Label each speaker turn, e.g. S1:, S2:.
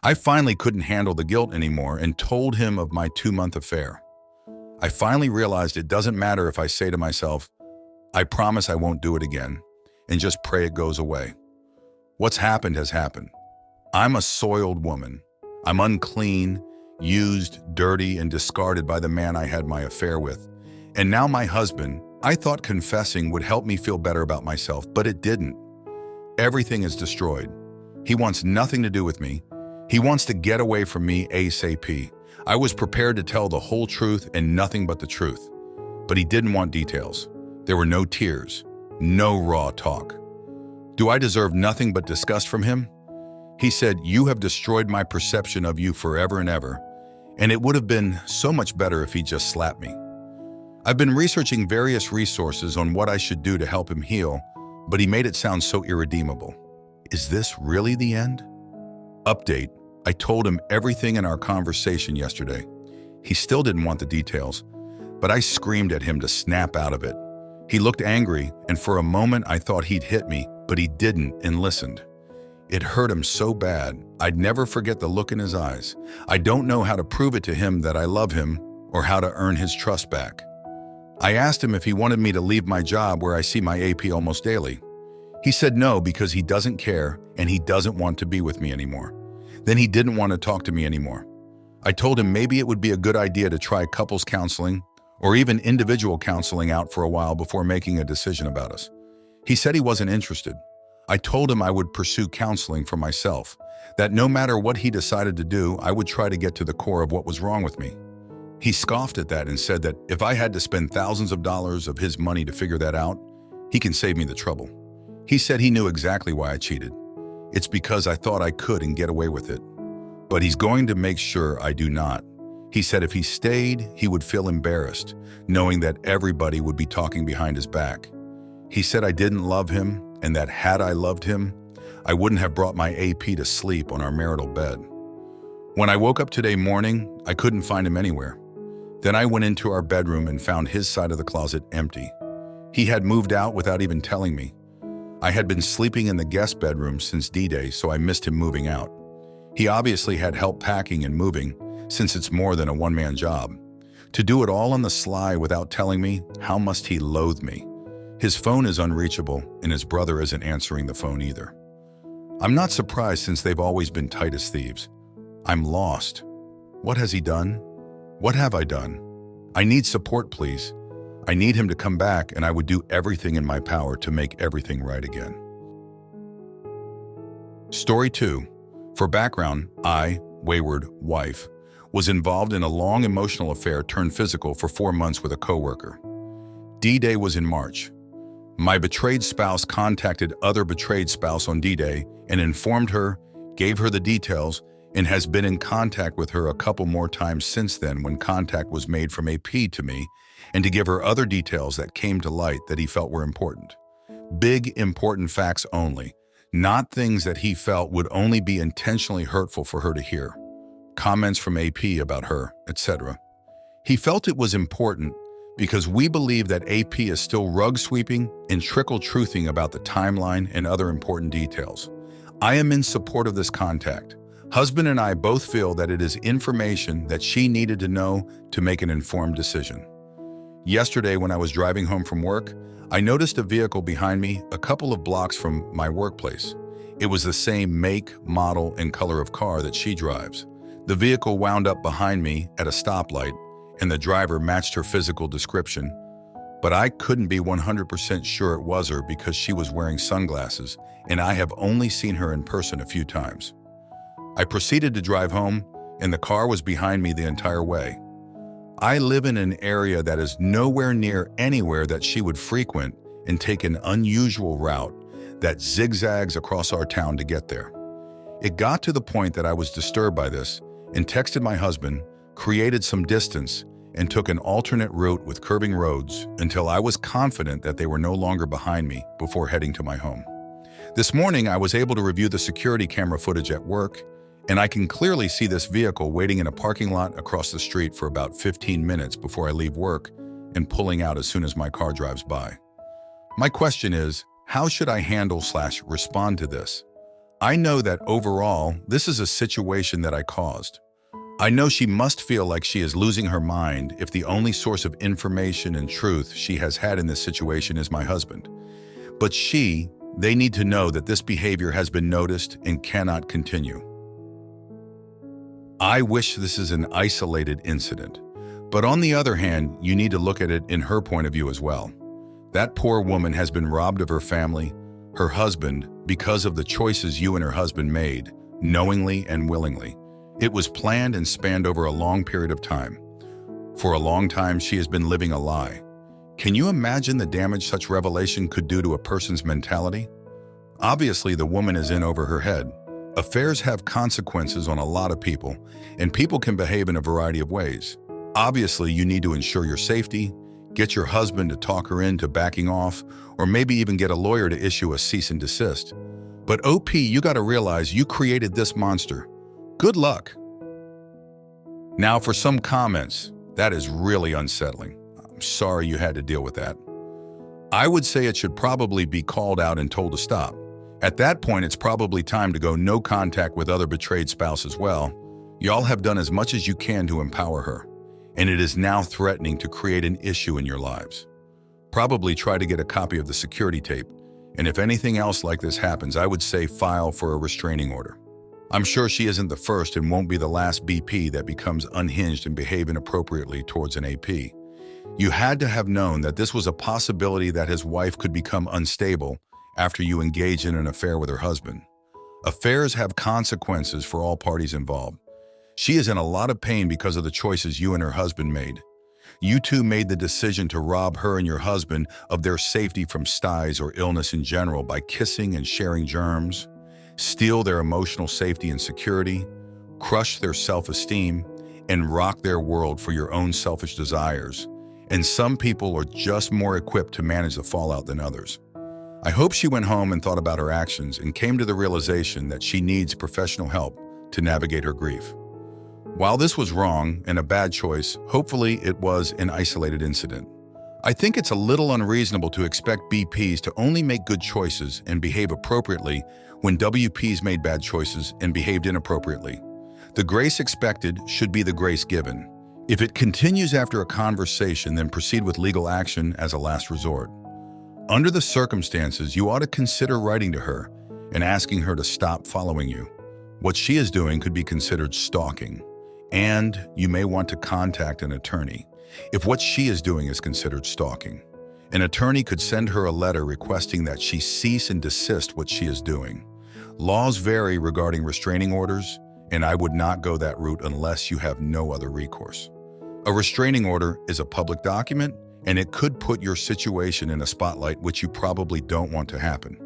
S1: I finally couldn't handle the guilt anymore and told him of my 2-month affair. I finally realized it doesn't matter if I say to myself, I promise I won't do it again, and just pray it goes away. What's happened has happened. I'm a soiled woman. I'm unclean, used, dirty, and discarded by the man I had my affair with. And now my husband, I thought confessing would help me feel better about myself, but it didn't. Everything is destroyed. He wants nothing to do with me. He wants to get away from me ASAP. I was prepared to tell the whole truth and nothing but the truth. But he didn't want details. There were no tears, no raw talk. Do I deserve nothing but disgust from him? He said, "You have destroyed my perception of you forever and ever, and it would have been so much better if he just slapped me." I've been researching various resources on what I should do to help him heal, but he made it sound so irredeemable. Is this really the end? Update: I told him everything in our conversation yesterday. He still didn't want the details, but I screamed at him to snap out of it. He looked angry, and for a moment I thought he'd hit me, but he didn't and listened. It hurt him so bad, I'd never forget the look in his eyes. I don't know how to prove it to him that I love him or how to earn his trust back. I asked him if he wanted me to leave my job where I see my AP almost daily. He said no because he doesn't care and he doesn't want to be with me anymore. Then he didn't want to talk to me anymore. I told him maybe it would be a good idea to try couples counseling or even individual counseling out for a while before making a decision about us. He said he wasn't interested. I told him I would pursue counseling for myself, that no matter what he decided to do, I would try to get to the core of what was wrong with me. He scoffed at that and said that if I had to spend thousands of dollars of his money to figure that out, he can save me the trouble. He said he knew exactly why I cheated. It's because I thought I could and get away with it. But he's going to make sure I do not. He said if he stayed, he would feel embarrassed, knowing that everybody would be talking behind his back. He said I didn't love him, and that had I loved him, I wouldn't have brought my AP to sleep on our marital bed. When I woke up today morning, I couldn't find him anywhere. Then I went into our bedroom and found his side of the closet empty. He had moved out without even telling me. I had been sleeping in the guest bedroom since D-Day, so I missed him moving out. He obviously had help packing and moving, since it's more than a one-man job. To do it all on the sly without telling me, how must he loathe me? His phone is unreachable, and his brother isn't answering the phone either. I'm not surprised since they've always been tight as thieves. I'm lost. What has he done? What have I done? I need support, please. I need him to come back, and I would do everything in my power to make everything right again. Story 2. For background, I, wayward wife, was involved in a long emotional affair turned physical for 4 months with a coworker. D-Day was in March. My betrayed spouse contacted other betrayed spouse on D-Day and informed her, gave her the details, and has been in contact with her a couple more times since then when contact was made from AP to me and to give her other details that came to light that he felt were important. Big, important facts only, not things that he felt would only be intentionally hurtful for her to hear. Comments from AP about her, etc. He felt it was important because we believe that AP is still rug sweeping and trickle-truthing about the timeline and other important details. I am in support of this contact. Husband and I both feel that it is information that she needed to know to make an informed decision. Yesterday, when I was driving home from work, I noticed a vehicle behind me a couple of blocks from my workplace. It was the same make, model, and color of car that she drives. The vehicle wound up behind me at a stoplight, and the driver matched her physical description, but I couldn't be 100% sure it was her because she was wearing sunglasses, and I have only seen her in person a few times. I proceeded to drive home, and the car was behind me the entire way. I live in an area that is nowhere near anywhere that she would frequent and take an unusual route that zigzags across our town to get there. It got to the point that I was disturbed by this and texted my husband, created some distance, and took an alternate route with curving roads until I was confident that they were no longer behind me before heading to my home. This morning, I was able to review the security camera footage at work, and I can clearly see this vehicle waiting in a parking lot across the street for about 15 minutes before I leave work and pulling out as soon as my car drives by. My question is, how should I handle/respond to this? I know that overall, this is a situation that I caused. I know she must feel like she is losing her mind if the only source of information and truth she has had in this situation is my husband. But they need to know that this behavior has been noticed and cannot continue. I wish this is an isolated incident. But on the other hand, you need to look at it in her point of view as well. That poor woman has been robbed of her family, her husband, because of the choices you and her husband made, knowingly and willingly. It was planned and spanned over a long period of time. For a long time, she has been living a lie. Can you imagine the damage such revelation could do to a person's mentality? Obviously, the woman is in over her head. Affairs have consequences on a lot of people, and people can behave in a variety of ways. Obviously, you need to ensure your safety, get your husband to talk her into backing off, or maybe even get a lawyer to issue a cease and desist. But OP, you gotta realize you created this monster. Good luck. Now for some comments, that is really unsettling. I'm sorry you had to deal with that. I would say it should probably be called out and told to stop. At that point, it's probably time to go no contact with other betrayed spouse as well. Y'all have done as much as you can to empower her, and it is now threatening to create an issue in your lives. Probably try to get a copy of the security tape, and if anything else like this happens, I would say file for a restraining order. I'm sure she isn't the first and won't be the last BP that becomes unhinged and behave inappropriately towards an AP. You had to have known that this was a possibility that his wife could become unstable after you engage in an affair with her husband. Affairs have consequences for all parties involved. She is in a lot of pain because of the choices you and her husband made. You two made the decision to rob her and your husband of their safety from styes or illness in general by kissing and sharing germs, steal their emotional safety and security, crush their self-esteem, and rock their world for your own selfish desires. And some people are just more equipped to manage the fallout than others. I hope she went home and thought about her actions and came to the realization that she needs professional help to navigate her grief. While this was wrong and a bad choice, hopefully it was an isolated incident. I think it's a little unreasonable to expect BPs to only make good choices and behave appropriately when WPs made bad choices and behaved inappropriately. The grace expected should be the grace given. If it continues after a conversation, then proceed with legal action as a last resort. Under the circumstances, you ought to consider writing to her and asking her to stop following you. What she is doing could be considered stalking, and you may want to contact an attorney if what she is doing is considered stalking. An attorney could send her a letter requesting that she cease and desist what she is doing. Laws vary regarding restraining orders, and I would not go that route unless you have no other recourse. A restraining order is a public document, and it could put your situation in a spotlight which you probably don't want to happen.